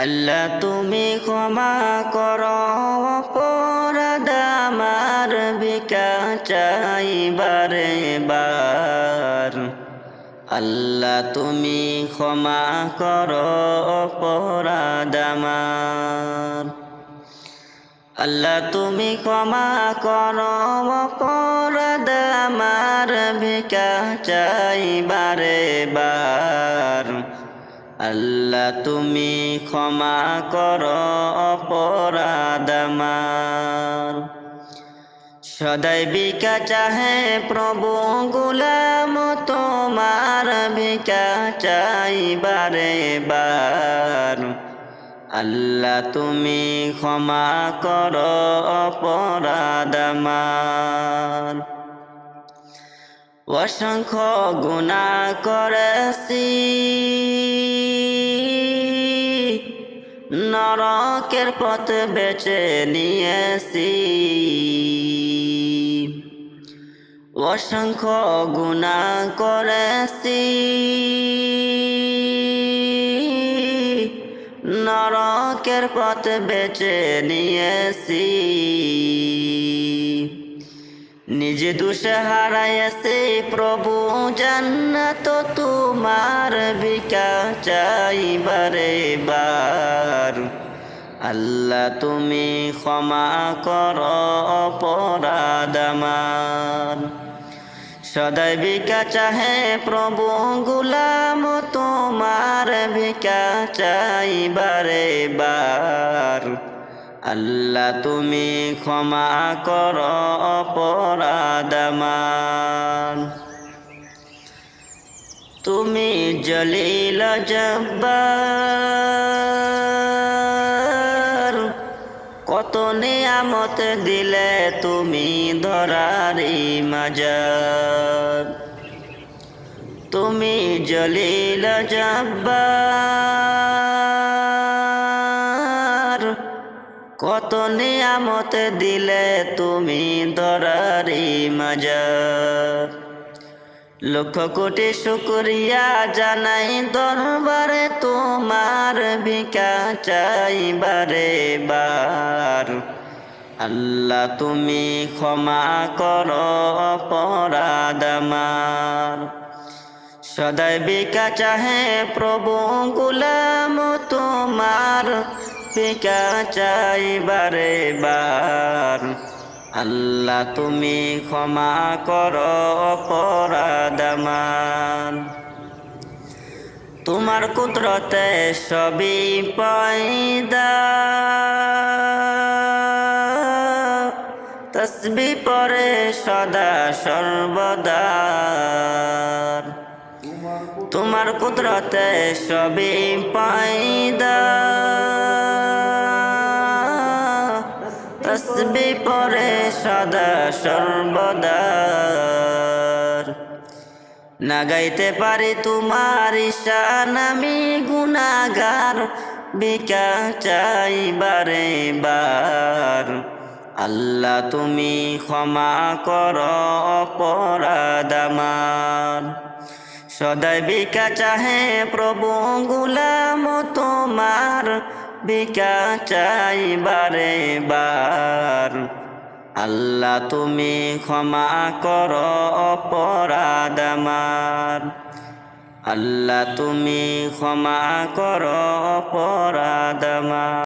আল্লাহ তুমি ক্ষমা করো অপরাধ আমার, ভিক্ষা চাই বারে বার। আল্লাহ তুমি ক্ষমা করো অপরাধ আমার। আল্লাহ তুমি ক্ষমা করো অপরাধ আমার, ভিক্ষা চাই বারে বার। আল্লাহ তুমি ক্ষমা করো অপরাধ আমার। সদাই ভিক্ষা চাহে প্রভু গোলাম তোমার, ভিক্ষা চাই বারে বার। আল্লাহ তুমি ক্ষমা করো অপরাধ আমার। অসংখ্য গুনাহ করেছি, নরকের পথ বেছে নিয়েছি। অসংখ্য গুনাহ করেছি, নরকের পথ বেছে নিয়েছি। নিজে দোষে হারাইয়াছি প্রভু জান্নাত তোমার, ভিক্ষা চাই বারে বার। আল্লাহ তুমি ক্ষমা করো অপরাধ আমার। সদাই ভিক্ষা চাহে প্রভু গোলাম তোমার, ভিক্ষা চাই বারে বার। আল্লাহ তুমি ক্ষমা করো অপরাধ আমার। তুমি জলিল জব্বার, কত নিয়ামত দিলে তুমি ধরারি মাজার। তুমি জলিল জব্বার, কত নিয়ামত দিলে তুমি ধরারি মাজার। লক্ষ কোটি শুকরিয়া জানাই দরবারে তোমার, ভিক্ষা চাই বারে বার। আল্লাহ তুমি ক্ষমা করো অপরাধ আমার। সদাই ভিক্ষা চাহে প্রভু গোলাম তোমার, ভিক্ষা চাই বারে বার। আল্লাহ তুমি ক্ষমা করো অপরাধ আমার। তোমার কুদরতে সবই পয়দা, তসবিহ পড়ে সদা সর্বদা। তোমার কুদরতে সবই পয়দা, তসবিহ পড়ে সদা সর্বদা। না গাইতে পারি তোমার শান আমি গুনাহগার, ভিক্ষা চাই বারে বার। আল্লাহ তুমি ক্ষমা করো অপরাধ আমার। সদাই ভিক্ষা চাহে প্রভু গোলাম তোমার, ভিক্ষা চাই বারে বার। আল্লাহ তুমি ক্ষমা করো অপরাধ আমার। আল্লাহ তুমি ক্ষমা করো অপরাধ আমার।